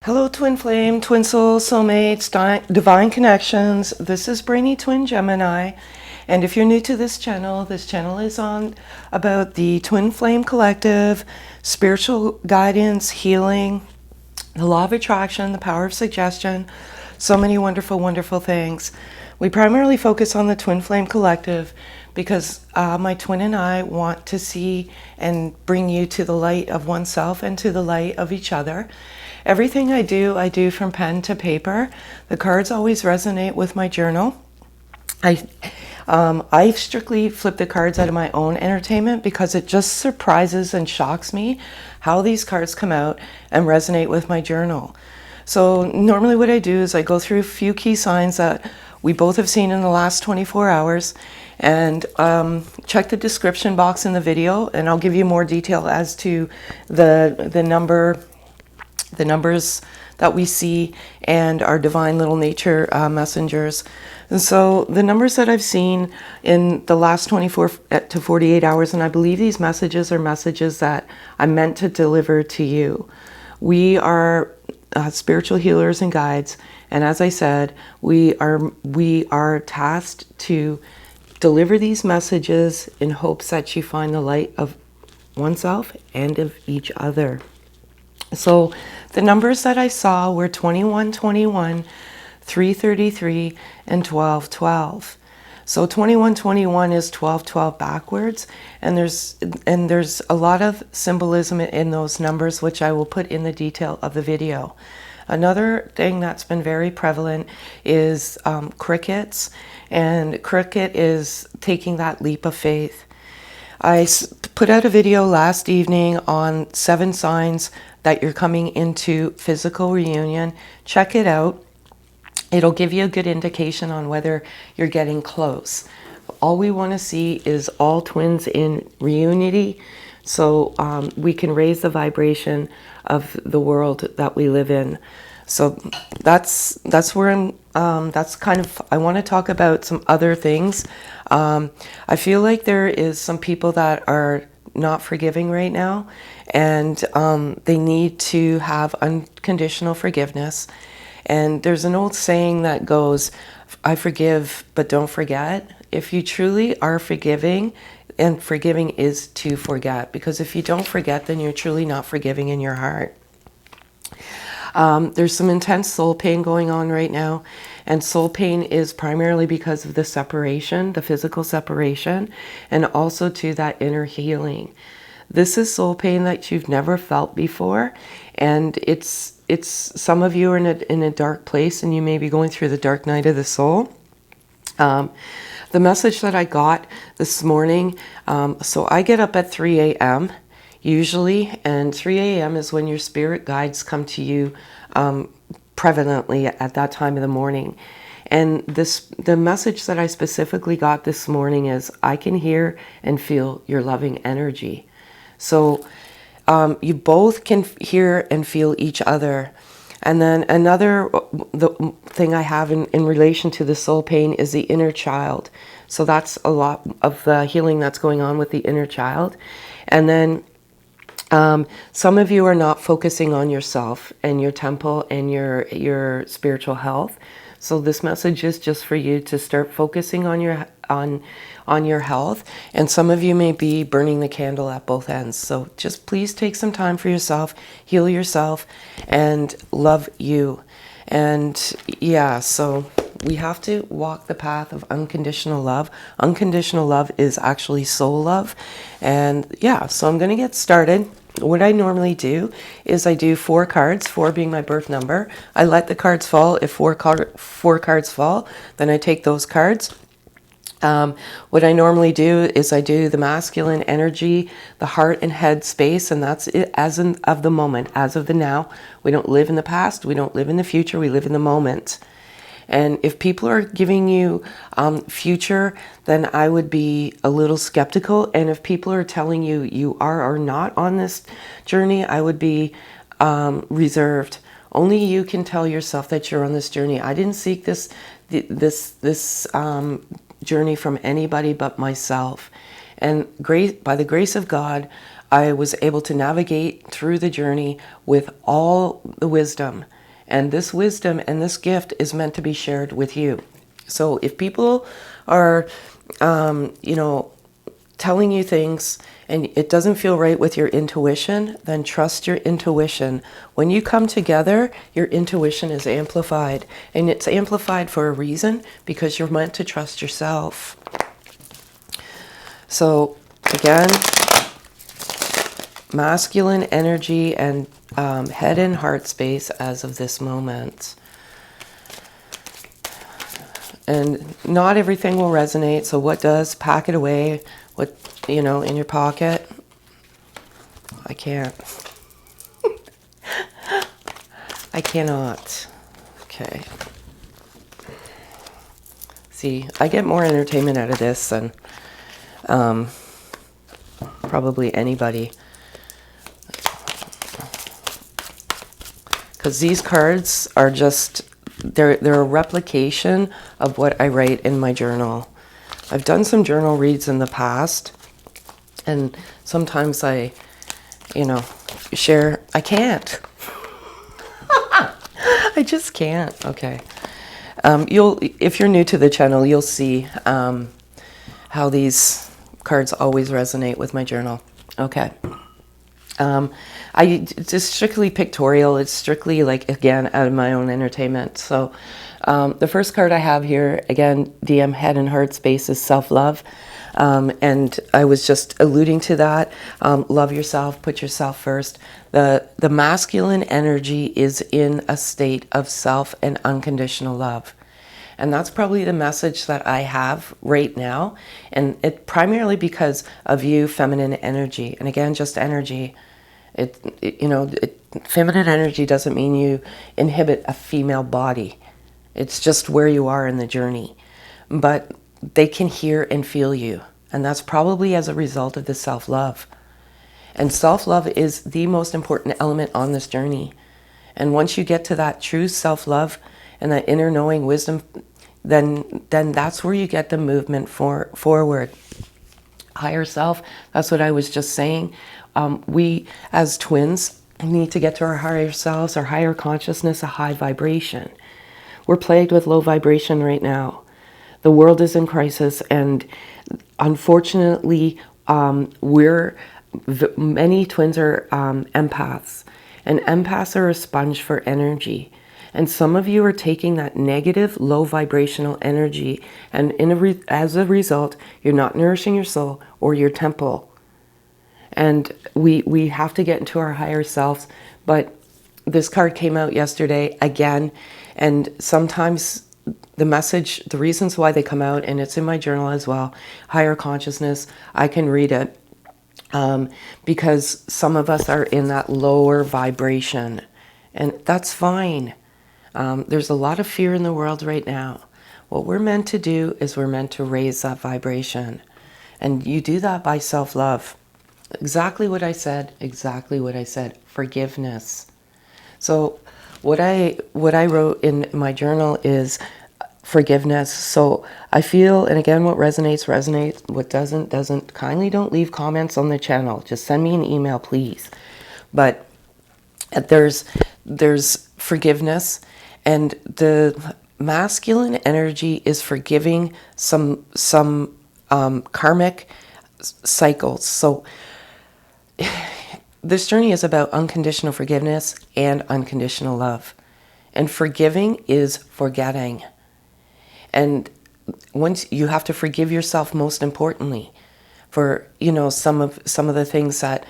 Hello, Twin Flame, Twin Soul, Soulmates, Divine Connections. This is Brainy Twin Gemini. And if you're new to this channel is on about the Twin Flame Collective, spiritual guidance, healing, the law of attraction, the power of suggestion, so many wonderful, wonderful things. We primarily focus on the Twin Flame Collective because my twin and I want to see and bring you to the light of oneself and to the light of each other. Everything I do from pen to paper. The cards always resonate with my journal. I strictly flip the cards out of my own entertainment because it just surprises and shocks me how these cards come out and resonate with my journal. So normally what I do is I go through a few key signs that we both have seen in the last 24 hours and check the description box in the video, and I'll give you more detail as to the numbers that we see and our divine little nature messengers. And so the numbers that I've seen in the last 24 to 48 hours, and I believe these messages are messages that I'm meant to deliver to you. We are spiritual healers and guides, and as I said, we are tasked to deliver these messages in hopes that you find the light of oneself and of each other. So the numbers that I saw were 2121, 333, and 1212. So 2121 is 1212 backwards, and there's a lot of symbolism in those numbers, which I will put in the detail of the video. Another thing that's been very prevalent is crickets, and cricket is taking that leap of faith. I put out a video last evening on 7 signs that you're coming into physical reunion. Check it out. It'll give you a good indication on whether you're getting close. All we want to see is all twins in reunity, so we can raise the vibration of the world that we live in. So that's where that's kind of, I want to talk about some other things. I feel like there is some people that are not forgiving right now, and they need to have unconditional forgiveness. And there's an old saying that goes, I forgive but don't forget. If you truly are forgiving, and forgiving is to forget, because if you don't forget, then you're truly not forgiving in your heart. There's some intense soul pain going on right now, and soul pain is primarily because of the separation, the physical separation, and also to that inner healing. This is soul pain that you've never felt before, and it's some of you are in a dark place, and you may be going through the dark night of the soul. The message that I got this morning, so I get up at 3 a.m. usually, and 3 a.m. is when your spirit guides come to you prevalently at that time of the morning. And the message that I specifically got this morning is, I can hear and feel your loving energy. So you both can hear and feel each other. And then the thing I have in relation to the soul pain is the inner child. So that's a lot of the healing that's going on with the inner child. And then some of you are not focusing on yourself and your temple and your spiritual health. So this message is just for you to start focusing on your health. And some of you may be burning the candle at both ends. So just please take some time for yourself, heal yourself, and love you. And yeah, so we have to walk the path of unconditional love. Unconditional love is actually soul love. And yeah, so I'm going to get started. What I normally do is I do 4 cards, 4 being my birth number. I let the cards fall. If 4 cards fall, then I take those cards. What I normally do is I do the masculine energy, the heart and head space, and that's it as of the moment, as of the now. We don't live in the past, we don't live in the future, we live in the moment. And if people are giving you future, then I would be a little skeptical. And if people are telling you you are or not on this journey, I would be reserved. Only you can tell yourself that you're on this journey. I didn't seek this journey from anybody but myself. And by the grace of God, I was able to navigate through the journey with all the wisdom. And this wisdom and this gift is meant to be shared with you. So if people are, telling you things and it doesn't feel right with your intuition, then trust your intuition. When you come together, your intuition is amplified. And it's amplified for a reason, because you're meant to trust yourself. So again, masculine energy and head and heart space as of this moment. And not everything will resonate. So what does, pack it away. What, in your pocket. I can't. I cannot. Okay. See, I get more entertainment out of this than probably anybody. Because these cards are just, they're a replication of what I write in my journal. I've done some journal reads in the past, and sometimes I, share. I can't. I just can't. Okay. If you're new to the channel, you'll see how these cards always resonate with my journal. Okay. It's strictly pictorial. It's strictly, again, out of my own entertainment. So the first card I have here, again, DM head and heart space, is self-love. And I was just alluding to that. Love yourself, put yourself first. The masculine energy is in a state of self and unconditional love. And that's probably the message that I have right now. And it primarily because of you, feminine energy. And again, just energy. Feminine energy doesn't mean you inhibit a female body. It's just where you are in the journey. But they can hear and feel you. And that's probably as a result of the self-love. And self-love is the most important element on this journey. And once you get to that true self-love and that inner knowing wisdom, then that's where you get the movement forward. Higher self, that's what I was just saying. We, as twins, need to get to our higher selves, our higher consciousness, a high vibration. We're plagued with low vibration right now. The world is in crisis, and unfortunately, many twins are empaths, and empaths are a sponge for energy. And some of you are taking that negative, low vibrational energy, and as a result, you're not nourishing your soul or your temple. And we have to get into our higher selves. But this card came out yesterday again, and sometimes the message, the reasons why they come out, and it's in my journal as well, higher consciousness, I can read it, because some of us are in that lower vibration, and that's fine. There's a lot of fear in the world right now. What we're meant to do is we're meant to raise that vibration. And you do that by self-love. Exactly what I said, exactly what I said. Forgiveness. So what I wrote in my journal is forgiveness. So I feel, and again, what resonates, resonates. What doesn't. Kindly don't leave comments on the channel. Just send me an email, please. But there's forgiveness, and the masculine energy is forgiving some karmic cycles. So this journey is about unconditional forgiveness and unconditional love. And forgiving is forgetting. And once you have to forgive yourself, most importantly, for, some of the things that,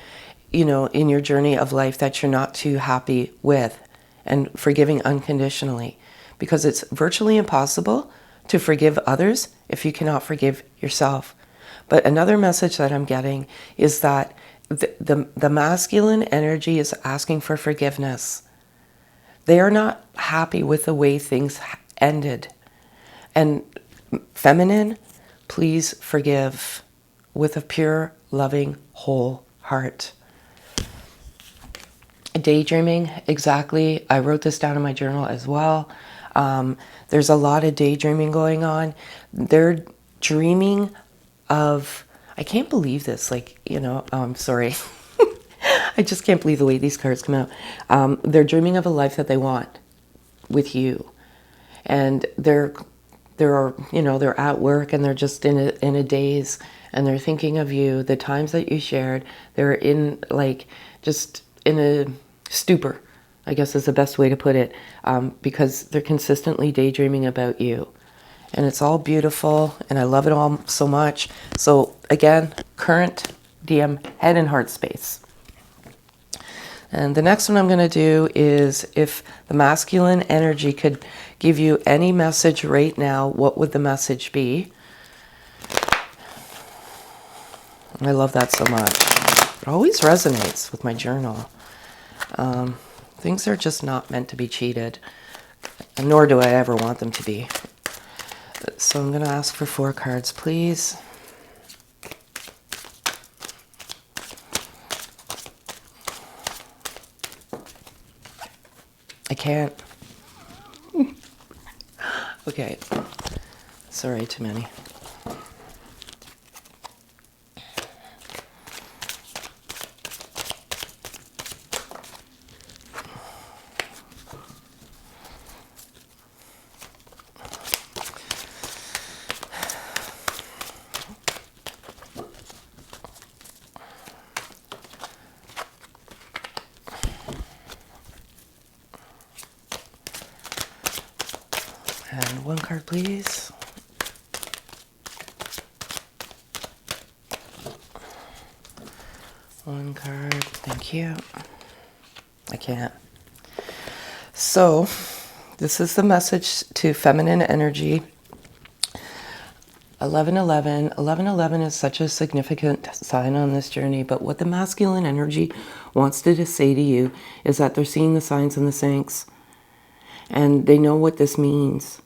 in your journey of life that you're not too happy with, and forgiving unconditionally, because it's virtually impossible to forgive others if you cannot forgive yourself. But another message that I'm getting is that the masculine energy is asking for forgiveness. They are not happy with the way things ended. And feminine, please forgive with a pure, loving, whole heart. Daydreaming, exactly. I wrote this down in my journal as well. There's a lot of daydreaming going on. They're dreaming of, I can't believe this, sorry. I just can't believe the way these cards come out. They're dreaming of a life that they want with you. And they're at work and they're just in a daze, and they're thinking of you, the times that you shared. They're in just in a stupor, I guess is the best way to put it, because they're consistently daydreaming about you. And it's all beautiful, and I love it all so much. So again, current DM head and heart space. And the next one I'm going to do is, if the masculine energy could give you any message right now, what would the message be? I love that so much. It always resonates with my journal. Things are just not meant to be cheated, nor do I ever want them to be. So I'm going to ask for 4 cards, please. I can't. Okay. Sorry, too many. And 1 card, please. One card, thank you. I can't. So, this is the message to feminine energy. 1111. 1111 is such a significant sign on this journey, but what the masculine energy wants to say to you is that they're seeing the signs and the sinks, and they know what this means.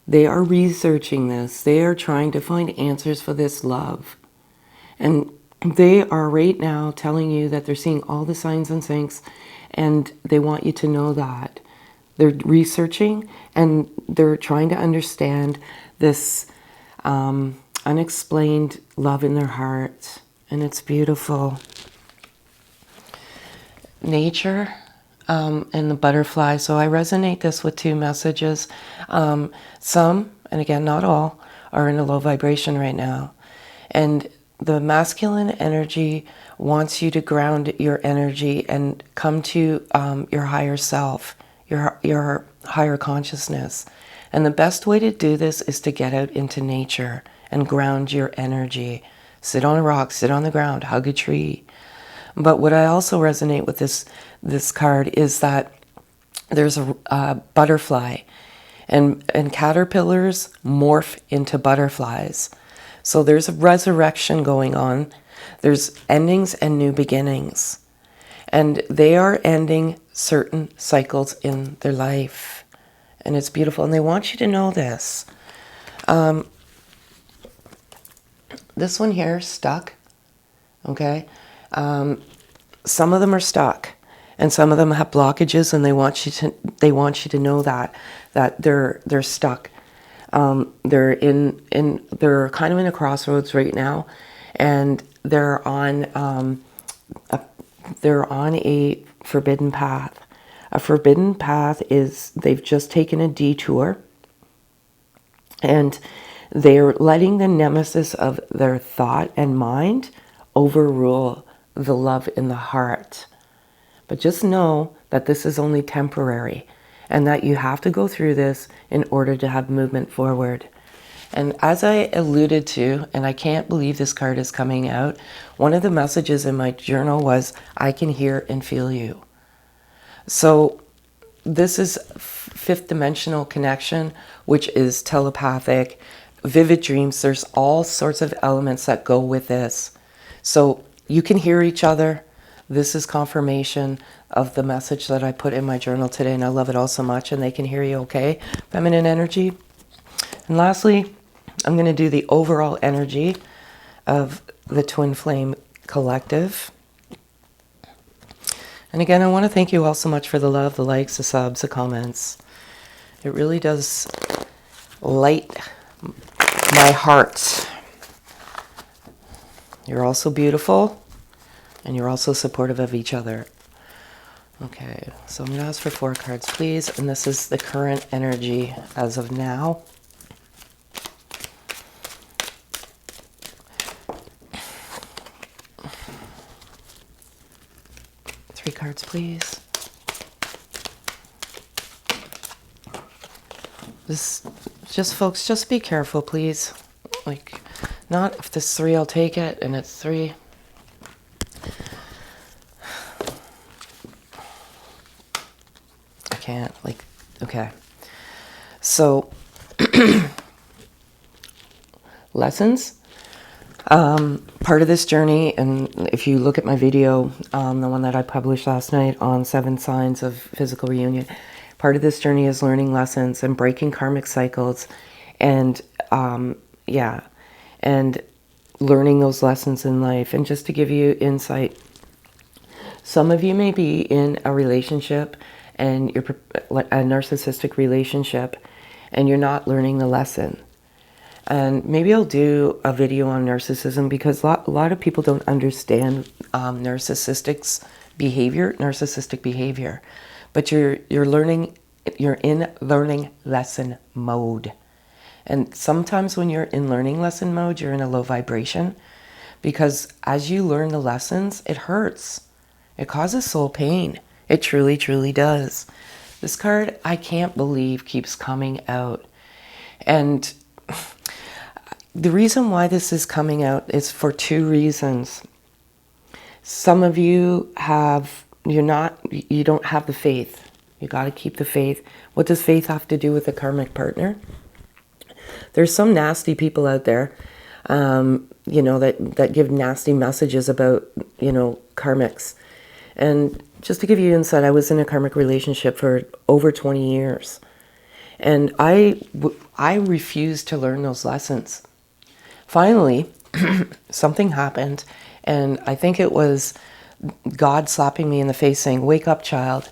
They are researching this. They are trying to find answers for this love. And they are right now telling you that they're seeing all the signs and sinks, and they want you to know that. They're researching and they're trying to understand this unexplained love in their heart. And it's beautiful. Nature and the butterfly. So I resonate this with 2 messages. Some, and again, not all, are in a low vibration right now. And the masculine energy wants you to ground your energy and come to your higher self, your higher consciousness. And the best way to do this is to get out into nature and ground your energy. Sit on a rock, sit on the ground, hug a tree. But what I also resonate with this card is that there's a butterfly, and caterpillars morph into butterflies. So there's a resurrection going on. There's endings and new beginnings. And they are ending certain cycles in their life. And it's beautiful. And they want you to know this. This one here, stuck. Okay? Some of them are stuck. And some of them have blockages, and they want you to know that they're stuck. They're kind of in a crossroads right now, and they're on a forbidden path. A forbidden path is they've just taken a detour, and they're letting the nemesis of their thought and mind overrule the love in the heart. But just know that this is only temporary, and that you have to go through this in order to have movement forward. And as I alluded to, and I can't believe this card is coming out, one of the messages in my journal was, I can hear and feel you. So this is 5th dimensional connection, which is telepathic, vivid dreams. There's all sorts of elements that go with this. So you can hear each other. This is confirmation of the message that I put in my journal today, and I love it all so much, and they can hear you okay. Feminine energy. And lastly, I'm going to do the overall energy of the Twin Flame Collective. And again, I want to thank you all so much for the love, the likes, the subs, the comments. It really does light my heart. You're all so beautiful. And you're also supportive of each other. Okay, so I'm going to ask for 4 cards, please. And this is the current energy as of now. Three cards, please. Just folks, just be careful, please. Like, not if this 3, I'll take it, and it's 3. I can't, like, okay. So, lessons. Part of this journey, and if you look at my video, the one that I published last night on 7 signs of physical reunion, part of this journey is learning lessons and breaking karmic cycles, and yeah, and learning those lessons in life. And just to give you insight, some of you may be in a relationship, and you're a narcissistic relationship, and you're not learning the lesson. And maybe I'll do a video on narcissism, because a lot of people don't understand narcissistic behavior. But you're in learning lesson mode. And sometimes when you're in learning lesson mode, you're in a low vibration, because as you learn the lessons, it hurts. It causes soul pain. It truly, truly does. This card, I can't believe, keeps coming out. And the reason why this is coming out is for 2 reasons. Some of you you don't have the faith. You got to keep the faith. What does faith have to do with a karmic partner? There's some nasty people out there, that give nasty messages about, karmics. And just to give you insight, I was in a karmic relationship for over 20 years. And I refused to learn those lessons. Finally, something happened, and I think it was God slapping me in the face saying, "Wake up, child.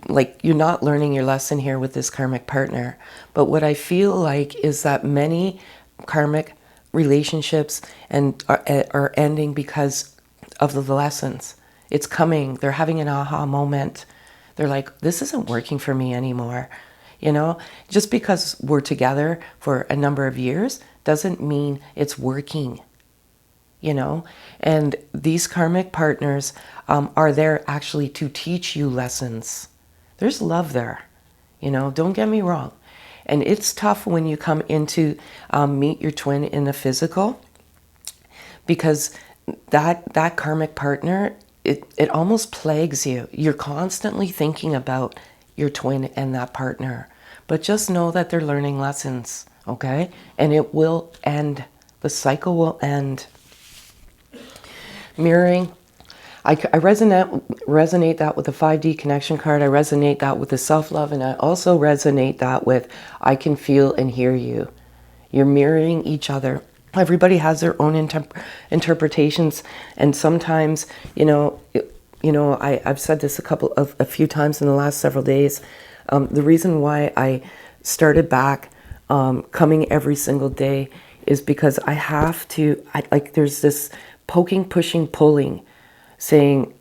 Like, you're not learning your lesson here with this karmic partner." But what I feel like is that many karmic relationships are ending because of the lessons. It's coming. They're having an aha moment. They're like, this isn't working for me anymore. Just because we're together for a number of years doesn't mean it's working. And these karmic partners are there actually to teach you lessons. There's love there, don't get me wrong. And it's tough when you come into meet your twin in the physical, because that karmic partner, it almost plagues you. You're constantly thinking about your twin and that partner. But just know that they're learning lessons, okay? And it will end. The cycle will end. Mirroring. I resonate that with the 5D connection card. I resonate that with the self-love, and I also resonate that with I can feel and hear you. You're mirroring each other. Everybody has their own interpretations, and sometimes, I've said this a few times in the last several days. The reason why I started back coming every single day is because I have to, there's this poking, pushing, pulling, saying,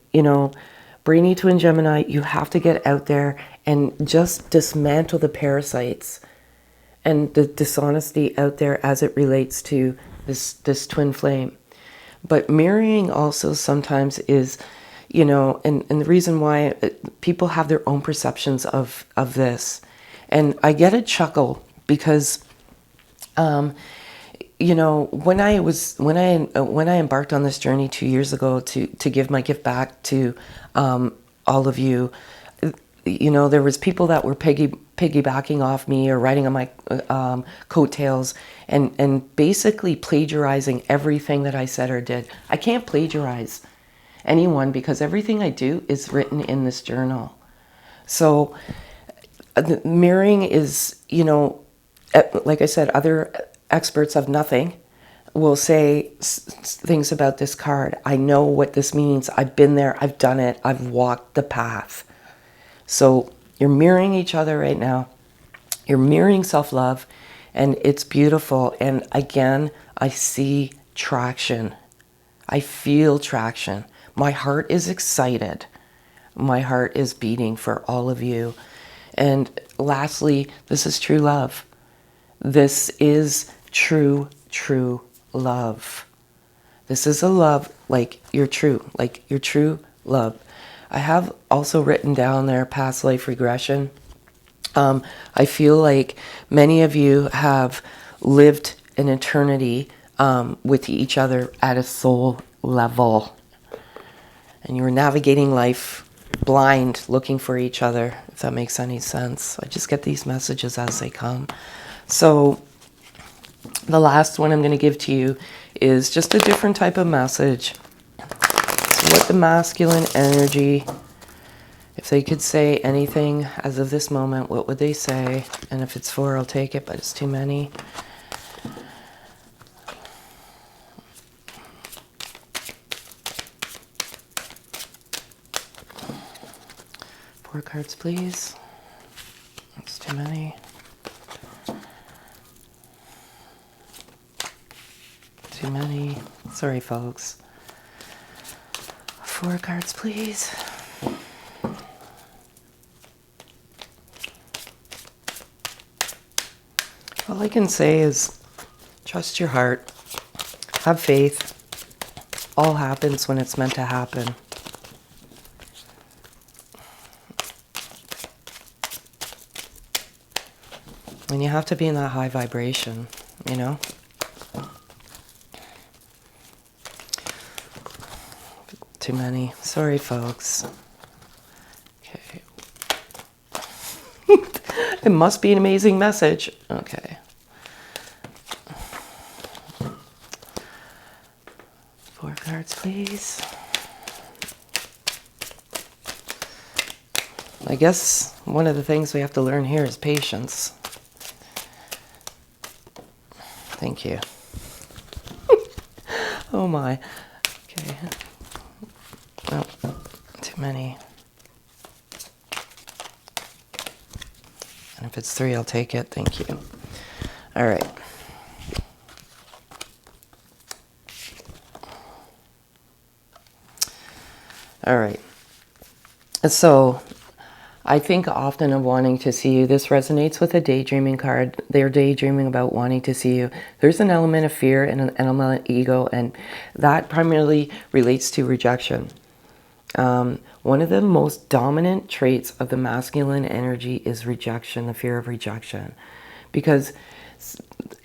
Brainy Twin Gemini, you have to get out there and just dismantle the parasites and the dishonesty out there as it relates to this twin flame. But mirroring also sometimes is, and the reason why people have their own perceptions of this. And I get a chuckle because, when I embarked on this journey 2 years ago to give my gift back to all of you, there was people that were piggybacking off me or riding on my coattails and basically plagiarizing everything that I said or did. I can't plagiarize anyone because everything I do is written in this journal. So the mirroring is, like I said, other experts of nothing will say things about this card. I know what this means. I've been there. I've done it. I've walked the path. So you're mirroring each other right now. You're mirroring self-love, and it's beautiful. And again, I see traction. I feel traction. My heart is excited. My heart is beating for all of you. And lastly, this is true love. This is true love. This is a love like your true love. I have also written down there past life regression. I feel like many of you have lived an eternity with each other at a soul level. And you were navigating life blind, looking for each other, if that makes any sense. I just get these messages as they come. So the last one I'm going to give to you is just a different type of message. So what the masculine energy, if they could say anything as of this moment, what would they say? And if it's 4, I'll take it, but it's too many. Four cards, please. That's too many. Too many. Sorry, folks. 4 cards, please. All I can say is trust your heart. Have faith. All happens when it's meant to happen. And you have to be in that high vibration, you know? Too many. Sorry, folks. Okay. It must be an amazing message. Okay. 4 cards, please. I guess one of the things we have to learn here is patience. Thank you. Oh my. Okay. Oh, too many. And if it's 3, I'll take it. Thank you. All right. All right. So I think often of wanting to see you. This resonates with a daydreaming card. They're daydreaming about wanting to see you. There's an element of fear and an element of ego, and that primarily relates to rejection. One of the most dominant traits of the masculine energy is rejection, the fear of rejection, because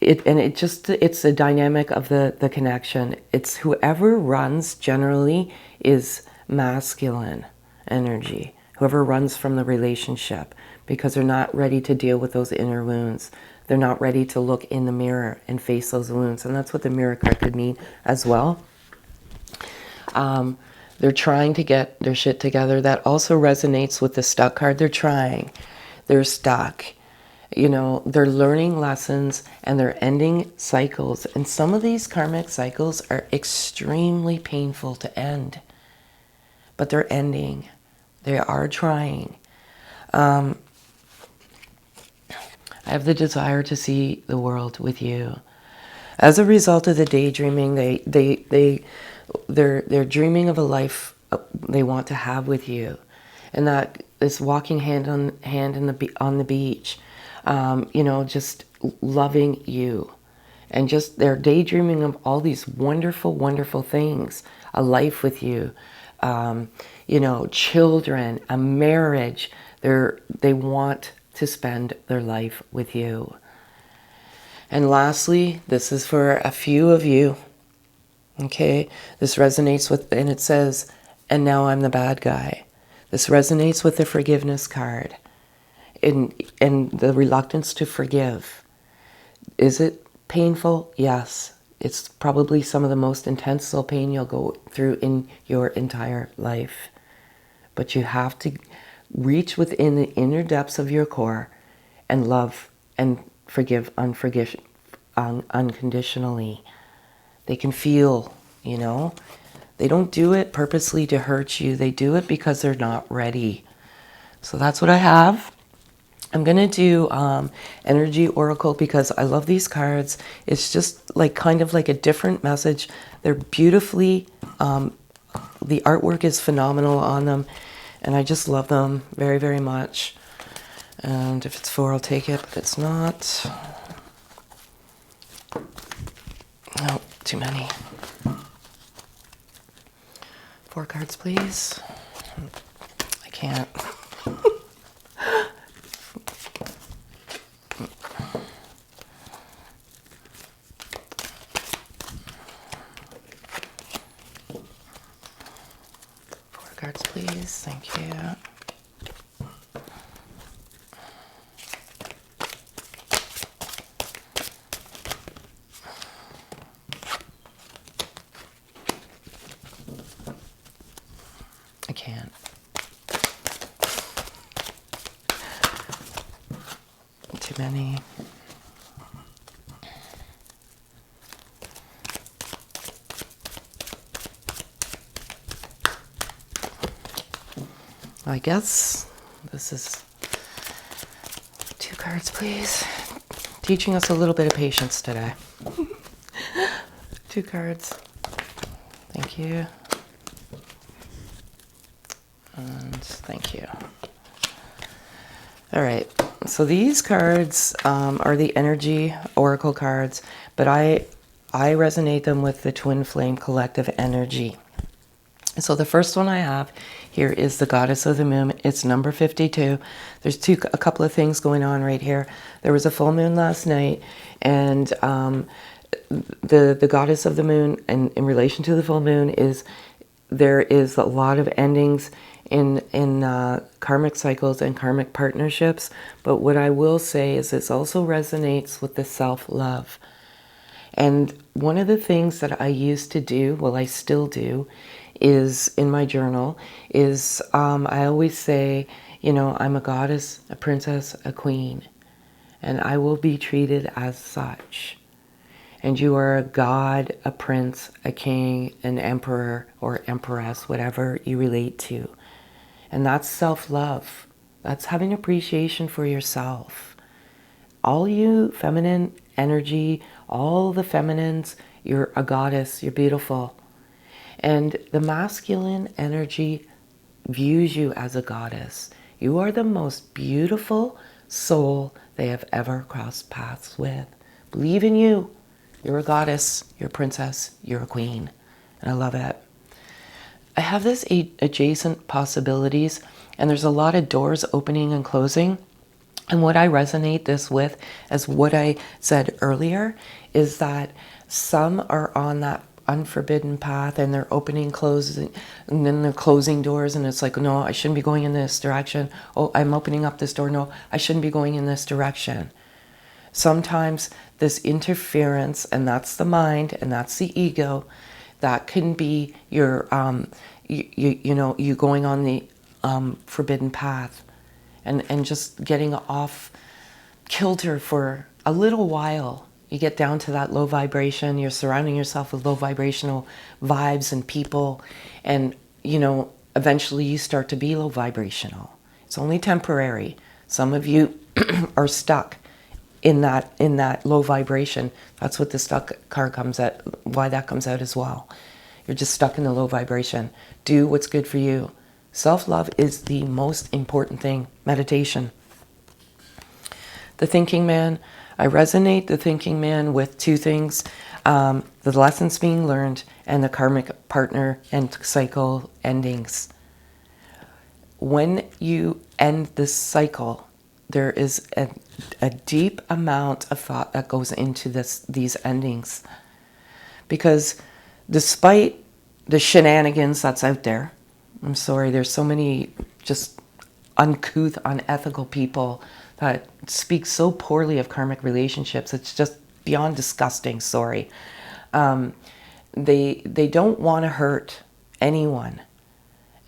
it's a dynamic of the connection. It's whoever runs generally is masculine energy. Whoever runs from the relationship, because they're not ready to deal with those inner wounds. They're not ready to look in the mirror and face those wounds. And that's what the mirror card could mean as well. They're trying to get their shit together. That also resonates with the stuck card. They're trying. They're stuck. You know, they're learning lessons and they're ending cycles. And some of these karmic cycles are extremely painful to end. But they're ending. They are trying. I have the desire to see the world with you. As a result of the daydreaming, they're dreaming of a life they want to have with you, and that is walking hand on hand on the beach, you know, just loving you, and just they're daydreaming of all these wonderful, wonderful things, a life with you, you know, children, a marriage. They want to spend their life with you. And lastly, this is for a few of you. Okay, this resonates with, and it says, and now I'm the bad guy. This resonates with the forgiveness card and the reluctance to forgive. Is it painful? Yes. It's probably some of the most intense soul pain you'll go through in your entire life. But you have to reach within the inner depths of your core and love and forgive unconditionally. They can feel, you know. They don't do it purposely to hurt you. They do it because they're not ready. So that's what I have. I'm going to do Energy Oracle because I love these cards. It's just like kind of like a different message. They're beautifully The artwork is phenomenal on them, and I just love them very, very much. And if it's 4, I'll take it, but it's not. No, too many. 4 cards, please. I can't. 4 cards, please. Thank you. I can't. Too many. I guess this is 2 cards, please. Teaching us a little bit of patience today. 2 cards. Thank you. And thank you. All right. So these cards are the energy oracle cards, but I resonate them with the twin flame collective energy. So the first one I have here is the Goddess of the Moon. It's number 52. There's a couple of things going on right here. There was a full moon last night, and the Goddess of the Moon, and in relation to the full moon, is there is a lot of endings in karmic cycles and karmic partnerships. But what I will say is this also resonates with the self-love. And one of the things that I used to do, well, I still do, is in my journal, is I always say, you know, I'm a goddess, a princess, a queen, and I will be treated as such. And you are a god, a prince, a king, an emperor or empress, whatever you relate to. And that's self-love. That's having appreciation for yourself. All you feminine energy, all the feminines, you're a goddess, you're beautiful. And the masculine energy views you as a goddess. You are the most beautiful soul they have ever crossed paths with. Believe in you. You're a goddess, you're a princess, you're a queen. And I love it. I have this adjacent possibilities, and there's a lot of doors opening and closing. And what I resonate this with, as what I said earlier, is that some are on that unforbidden path and they're opening, closing, and then they're closing doors, and it's like, no, I shouldn't be going in this direction. Oh, I'm opening up this door. No, I shouldn't be going in this direction. Sometimes this interference, and that's the mind and that's the ego, that can be your, you know, you going on the forbidden path and just getting off kilter for a little while. You get down to that low vibration, you're surrounding yourself with low vibrational vibes and people, and, you know, eventually you start to be low vibrational. It's only temporary. Some of you are stuck in that low vibration. That's what the stuck card comes at, why that comes out as well. You're just stuck in the low vibration. Do what's good for you. Self-love is the most important thing. Meditation. The thinking man. I resonate the thinking man with 2 things. The lessons being learned and the karmic partner and cycle endings. When you end this cycle, there is a deep amount of thought that goes into these endings. Because despite the shenanigans that's out there, I'm sorry, there's so many just uncouth, unethical people that speak so poorly of karmic relationships. It's just beyond disgusting, sorry. They don't want to hurt anyone.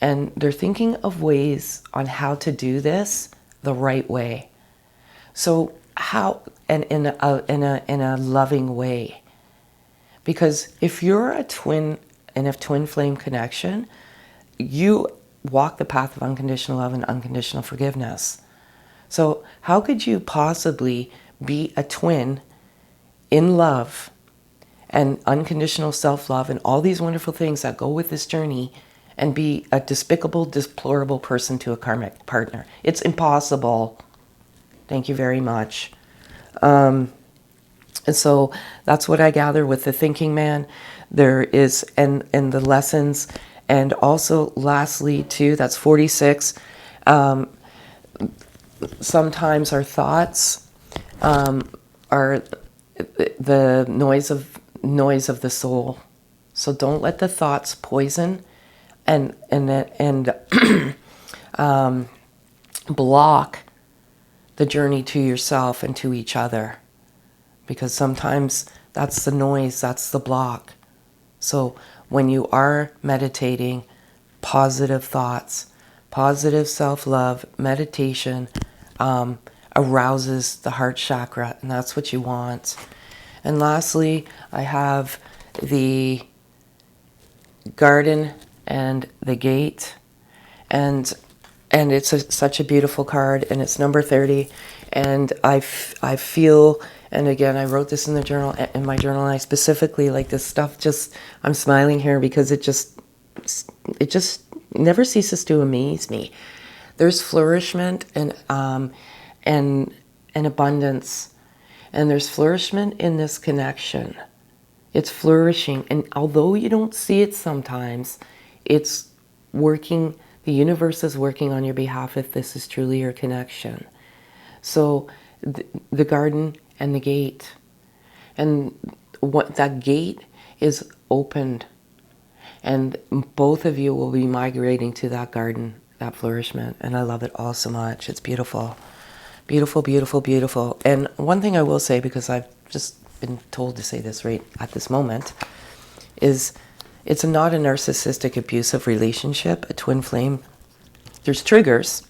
And they're thinking of ways on how to do this the right way. So how, and in a loving way. Because if you're a twin and a twin flame connection, you walk the path of unconditional love and unconditional forgiveness. So how could you possibly be a twin in love and unconditional self-love and all these wonderful things that go with this journey and be a despicable, deplorable person to a karmic partner. It's impossible. Thank you very much. And so that's what I gather with the thinking man. There is, and the lessons, and also lastly too, that's 46. Sometimes our thoughts are the noise of the soul. So don't let the thoughts poison and block the journey to yourself and to each other, because sometimes that's the noise, that's the block. So when you are meditating, positive thoughts, positive self-love, meditation arouses the heart chakra, and that's what you want. And lastly, I have the garden and the gate, and it's such a beautiful card, and it's number 30, and I feel, and again, I wrote this in the journal, in my journal, and I specifically, like, this stuff just, I'm smiling here because it just never ceases to amaze me. There's flourishment and abundance, and there's flourishment in this connection. It's flourishing, and although you don't see it sometimes, it's working. The universe is working on your behalf if this is truly your connection. So the garden and the gate, and what that gate is opened, and both of you will be migrating to that garden, that flourishment, and I love it all so much. It's beautiful. Beautiful, beautiful, beautiful. And one thing I will say, because I've just been told to say this right at this moment, is it's not a narcissistic, abusive relationship, a twin flame. There's triggers,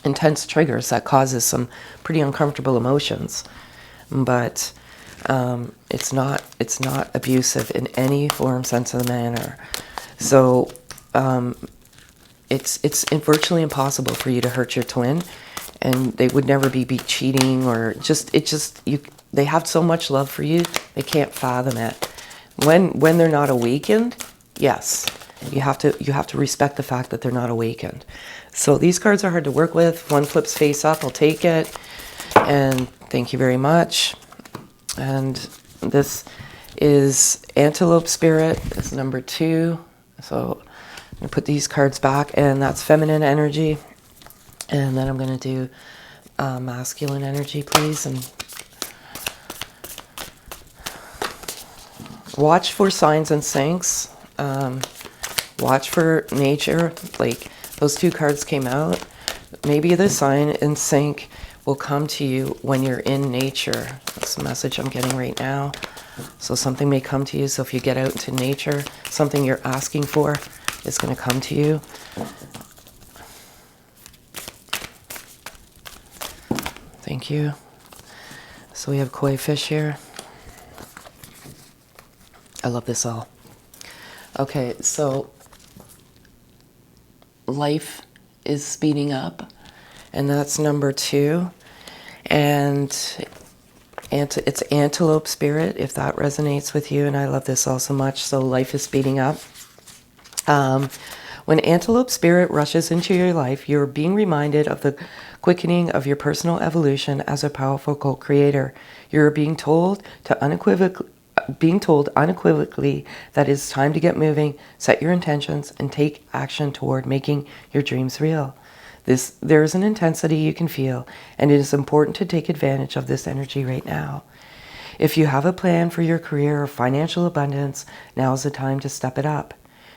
intense triggers that causes some pretty uncomfortable emotions, but it's not abusive in any form, sense of the manner. So it's virtually impossible for you to hurt your twin, and they would never be cheating or they have so much love for you, they can't fathom it. When they're not awakened, yes, you have to respect the fact that they're not awakened. So these cards are hard to work with. One flips face up, I'll take it. And thank you very much. And this is Antelope Spirit. It's number 2. So I'm going to put these cards back, and that's feminine energy. And then I'm going to do masculine energy, please. And watch for signs and syncs. Watch for nature. Like, those 2 cards came out. Maybe the sign and sync will come to you when you're in nature. That's the message I'm getting right now. So something may come to you. So if you get out into nature, something you're asking for is going to come to you. Thank you. So we have koi fish here. I love this all. Okay, so life is speeding up, and that's number 2. And it's Antelope Spirit, if that resonates with you, and I love this all so much. So life is speeding up. When Antelope Spirit rushes into your life, you're being reminded of the quickening of your personal evolution as a powerful co-creator. You're being told unequivocally that it's time to get moving, set your intentions, and take action toward making your dreams real. There is an intensity you can feel, and it is important to take advantage of this energy right now. If you have a plan for your career or financial abundance, now is the time to step it up.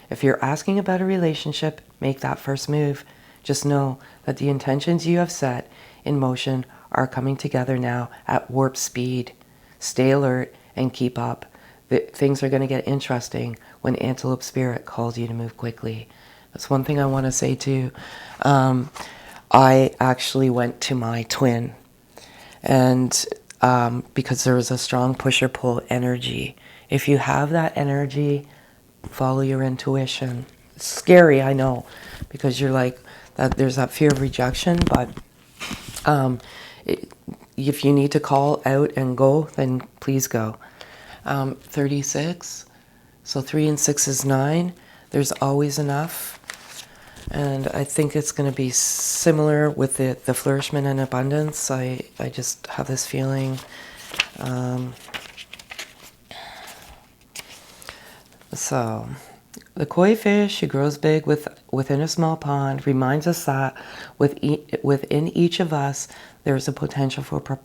If you're asking about a relationship, make that first move. Just know that the intentions you have set in motion are coming together now at warp speed. Stay alert and keep up. Things are going to get interesting when Antelope Spirit calls you to move quickly. That's one thing I want to say too. I actually went to my twin, and because there was a strong pusher-pull energy. If you have that energy, follow your intuition. It's scary, I know, because you're like, that. There's that fear of rejection, but if you need to call out and go, then please go. 36. So 3 and 6 is 9. There's always enough. And I think it's going to be similar with the flourishment and abundance. I just have this feeling. So the koi fish who grows big within a small pond reminds us that within each of us there's a potential for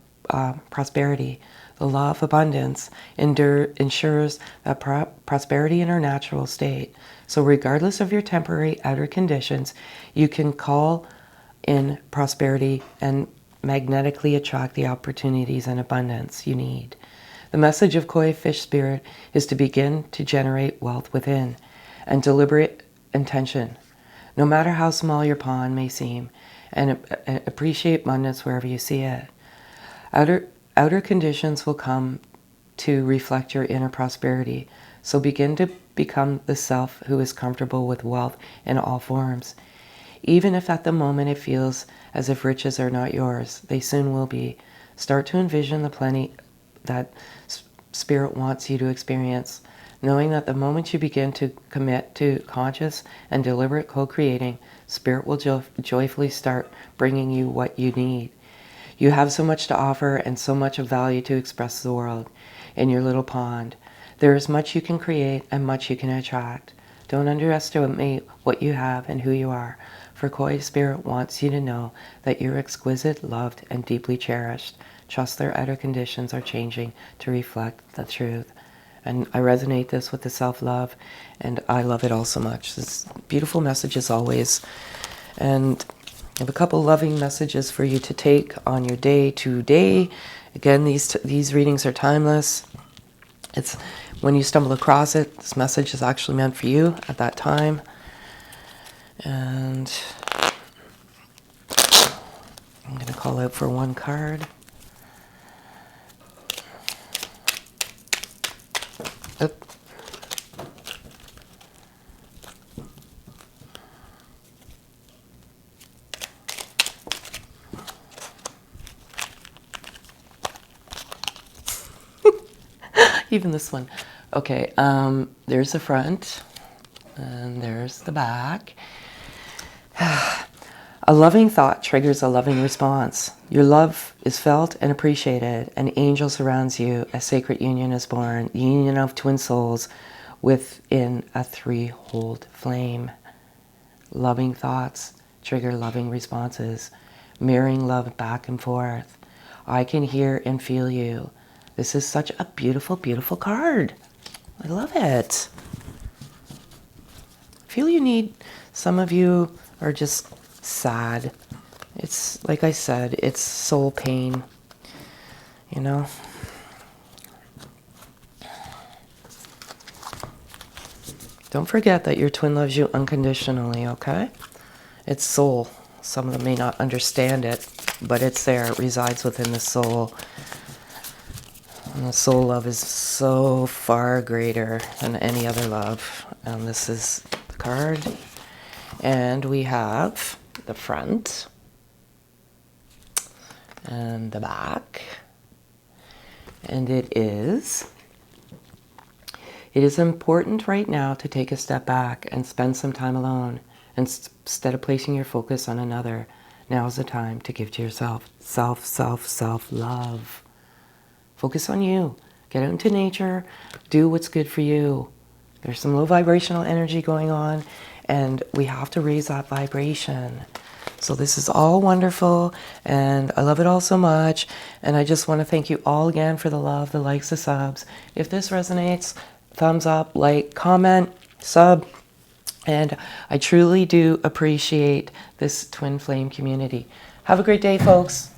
prosperity. The law of abundance ensures that prosperity in our natural state. So regardless of your temporary outer conditions, you can call in prosperity and magnetically attract the opportunities and abundance you need. The message of koi fish spirit is to begin to generate wealth within and deliberate intention, no matter how small your pond may seem, and appreciate abundance wherever you see it. Outer conditions will come to reflect your inner prosperity, so begin to become the self who is comfortable with wealth in all forms. Even if at the moment it feels as if riches are not yours, they soon will be. Start to envision the plenty that Spirit wants you to experience, knowing that the moment you begin to commit to conscious and deliberate co-creating, Spirit will joyfully start bringing you what you need. You have so much to offer and so much of value to express to the world in your little pond. There is much you can create and much you can attract. Don't underestimate what you have and who you are, for koi spirit wants you to know that you're exquisite, loved, and deeply cherished. Trust their outer conditions are changing to reflect the truth. And I resonate this with the self-love, and I love it all so much. This beautiful message as always. And I have a couple loving messages for you to take on your day to day. Again, these readings are timeless. It's when you stumble across it, this message is actually meant for you at that time. And I'm going to call out for one card. Oop. Even this one. Okay, there's the front, and there's the back. A loving thought triggers a loving response. Your love is felt and appreciated. An angel surrounds you. A sacred union is born. The union of twin souls within a threefold flame. Loving thoughts trigger loving responses. Mirroring love back and forth. I can hear and feel you. This is such a beautiful, beautiful card. I love it. I feel you need, some of you are just sad. It's, like I said, it's soul pain, you know. Don't forget that your twin loves you unconditionally, okay? It's soul. Some of them may not understand it, but it's there. It resides within the soul. And the soul love is so far greater than any other love. And this is the card. And we have the front and the back. And it is important right now to take a step back and spend some time alone. Instead of placing your focus on another, now is the time to give to yourself self-love. Focus on you. Get out into nature. Do what's good for you. There's some low vibrational energy going on, and we have to raise that vibration. So this is all wonderful, and I love it all so much. And I just want to thank you all again for the love, the likes, the subs. If this resonates, thumbs up, like, comment, sub. And I truly do appreciate this twin flame community. Have a great day, folks.